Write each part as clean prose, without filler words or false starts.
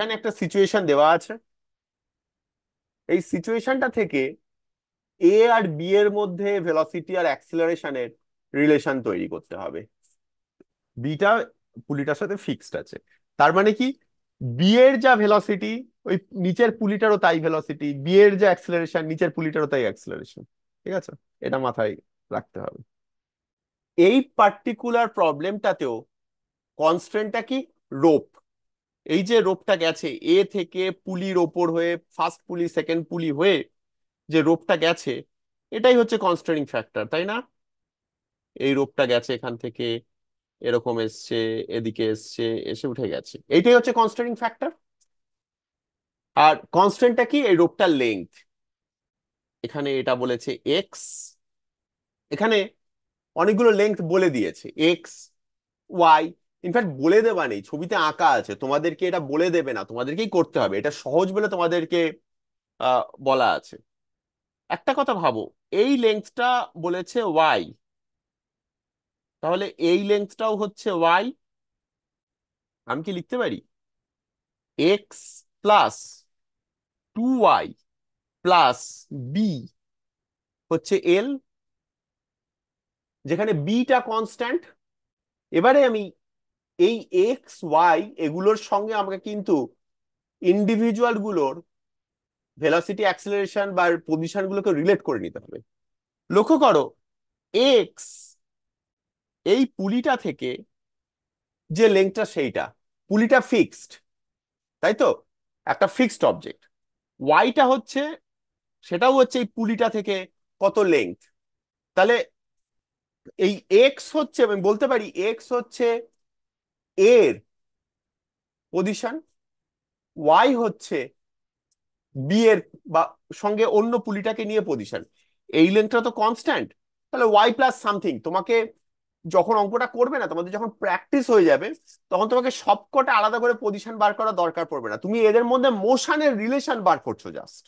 এখানে একটা সিচুয়েশন দেওয়া আছে। এই সিচুয়েশনটা থেকে এ আর বি এর মধ্যে ভেলোসিটি আর অ্যাক্সিলারেশনের রিলেশন তৈরি করতে হবে। বিটা পুলিটার সাথে ফিক্সড আছে, তার মানে কি, বি এর যা ভেলোসিটি ওই নিচের পুলিটারও তাই ভেলোসিটি, বি এর যা অ্যাক্সিলারেশন নিচের পুলিটারও তাই অ্যাক্সিলারেশন। ঠিক আছে, এটা মাথায় রাখতে হবে। এই পার্টিকুলার প্রবলেমটাতেও কনস্ট্রেন্টটা কি, রোপ। এই যে রোপটা গেছে এ থেকে পুলির ওপর হয়ে, ফার্স্ট পুলি সেকেন্ড পুলি হয়ে যে রোপটা গেছে, এটাই হচ্ছে কনস্ট্রেনিং ফ্যাক্টর, তাই না? এই রোপটা গেছে এখান থেকে, এরকম এসছে, এদিকে এসছে, এসে উঠে গেছে, এইটাই হচ্ছে কনস্ট্রেনিং ফ্যাক্টর। আর কনস্ট্রেন্টটা কি, এই রোপটার লেংথ। এখানে এটা বলেছে এক্স, এখানে অনেকগুলো লেংথ বলে দিয়েছে, এক্স, ওয়াই। ইনফ্যাক্ট বলে দেওয়া নেই, ছবিতে আঁকা আছে, তোমাদেরকে এটা বলে দেবে না, তোমাদেরকেই করতে হবে, এটা সহজ বলে তোমাদেরকে বলা আছে। একটা কথা ভাবো, এই লেন্থটা বলেছে ওয়াই, তাহলে এই লেন্থটাও হচ্ছে ওয়াই। আমি কি লিখতে পারি x plus 2y plus B হচ্ছে এল, যেখানে বিটা কনস্ট্যান্ট। এবারে আমি এই এক্স ওয়াই এগুলোর সঙ্গে আমাকে কিন্তু ইন্ডিভিজুয়াল গুলোর ভেলোসিটি অ্যাক্সিলারেশন বা পজিশন গুলোকে রিলেট করে নিতে হবে। লক্ষ্য করো, এক্স এই পুলিটা থেকে যে লেংথটা সেইটা, পুলিটা ফিক্সড, তাই তো, একটা ফিক্সড অবজেক্ট। ওয়াইটা হচ্ছে, সেটাও হচ্ছে এই পুলিটা থেকে কত লেংথ। তাহলে এই এক্স হচ্ছে, আমি বলতে পারি এক্স হচ্ছে এর পজিশন, ওয়াই হচ্ছে বি এর বা সঙ্গে অন্য পুলিটাকে নিয়ে পজিশন। এই লেন্থটা তো কনস্ট্যান্ট, তাহলে ওয়াই প্লাস সামথিং। তোমাকে যখন অঙ্কটা করবে না, তোমাদের যখন প্র্যাকটিস হয়ে যাবে, তখন তোমাকে সবকটা আলাদা করে পজিশন বার করা দরকার পড়বে না, তুমি এদের মধ্যে মোশনের রিলেশন বার করছো জাস্ট।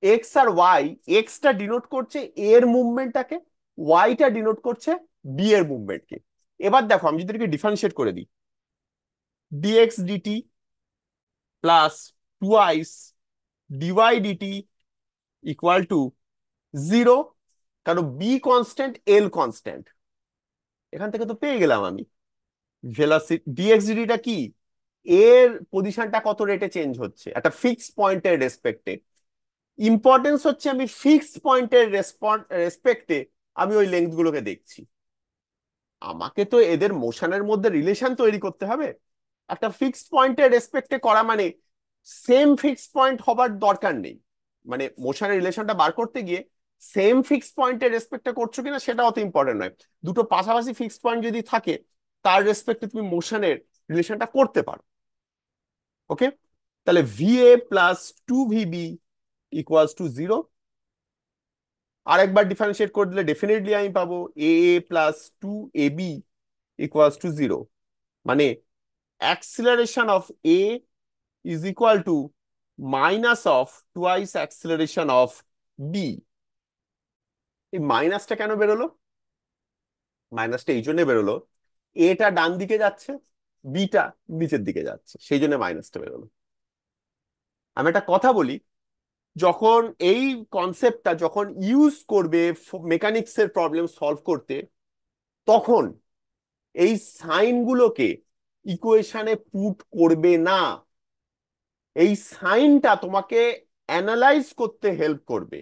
এক্স আর ওয়াই, এক্সটা ডিনোট করছে এ এর মুভমেন্টটাকে, ওয়াইটা ডিনোট করছে বি এর মুভমেন্টকে। এবার দেখো, আমি যদি এটাকে ডিফারেন্সিয়েট করে দিই, d x d t plus twice d y d t equal to 0, কারণ বি কনস্ট্যান্ট এল কনস্ট্যান্ট। এখান থেকে তো পেয়ে গেলাম আমি ভেলোসিটি, ডিএক্স ডিটিটা কি, এর পজিশনটা কত রেটে চেঞ্জ হচ্ছে একটা ফিক্সড পয়েন্টের রেসপেক্টে। ইম্পর্টেন্স হচ্ছে আমি ফিক্সড পয়েন্টের রেসপেক্টে আমি ওই লেন্থ গুলোকে দেখছি। আমাকে তো এদের মোশনের মধ্যে রিলেশন তৈরি করতে হবে। একটা ফিক্সড পয়েন্টের রেসপেক্টে করা মানে সেম ফিক্সড পয়েন্ট হবার দরকার নেই, মানে মোশনের রিলেশনটা বার করতে গিয়ে সেম ফিক্সড পয়েন্টের রেসপেক্টে করছো কিনা সেটা অত ইম্পর্টেন্ট নয়। দুটো পাশাপাশি ফিক্সড পয়েন্ট যদি থাকে, তার রেসপেক্টে তুমি মোশনের রিলেশনটা করতে পারো। ওকে, তাহলে VA plus 2VB equals to 0। আরেকবার ডিফারেন্সিয়েট করে দিলে ডেফিনেটলি আমি পাবো এ প্লাস 2AB ইকুয়ালস টু 0, মানে acceleration of A is equal to minus of twice acceleration of B। এই মাইনাসটা কেন বেরোলো? মাইনাসটা এই জন্য বেরোলো, এটা ডান দিকে যাচ্ছে, বিটা নিচের দিকে যাচ্ছে, সেই জন্য মাইনাসটা বেরোলো। আমি একটা কথা বলি, যখন এই কনসেপ্টটা যখন ইউজ করবে মেকানিক্স এর প্রবলেম সলভ করতে, তখন এই সাইন গুলোকে ইকুয়েশনে পুট করবে না। এই সাইনটা তোমাকে অ্যানালাইজ করতে হেল্প করবে,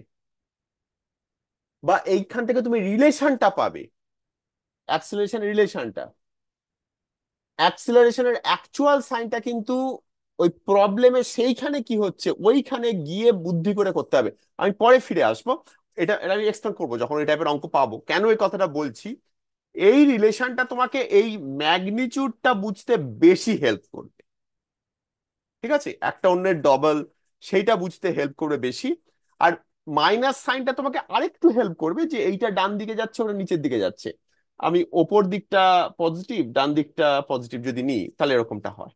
বা এইখান থেকে তুমি রিলেশনটা পাবে, অ্যাক্সিলারেশন রিলেশনটা। অ্যাক্সিলারেশনের অ্যাকচুয়াল সাইনটা কিন্তু ওই প্রবলেমে সেইখানে কি হচ্ছে ওইখানে গিয়ে বুদ্ধি করে করতে হবে। আমি পরে ফিরে আসবো, এটা আমি এক্সপ্লেন করবো যখন এই টাইপের অঙ্ক পাবো, কেন এই কথাটা বলছি। এই রিলেশনটা তোমাকে এই ম্যাগনিটিউডটা বুঝতে বেশি হেল্প করবে। ঠিক আছে, একটা অন্যের ডবল, সেইটা বুঝতে হেল্প করবে বেশি। আর মাইনাস সাইনটা তোমাকে আরেকটু হেল্প করবে, যে এইটা ডান দিকে যাচ্ছে ওটা নিচের দিকে যাচ্ছে, আমি ওপর দিকটা পজিটিভ ডান দিকটা পজিটিভ যদি নিই, তাহলে এরকমটা হয়।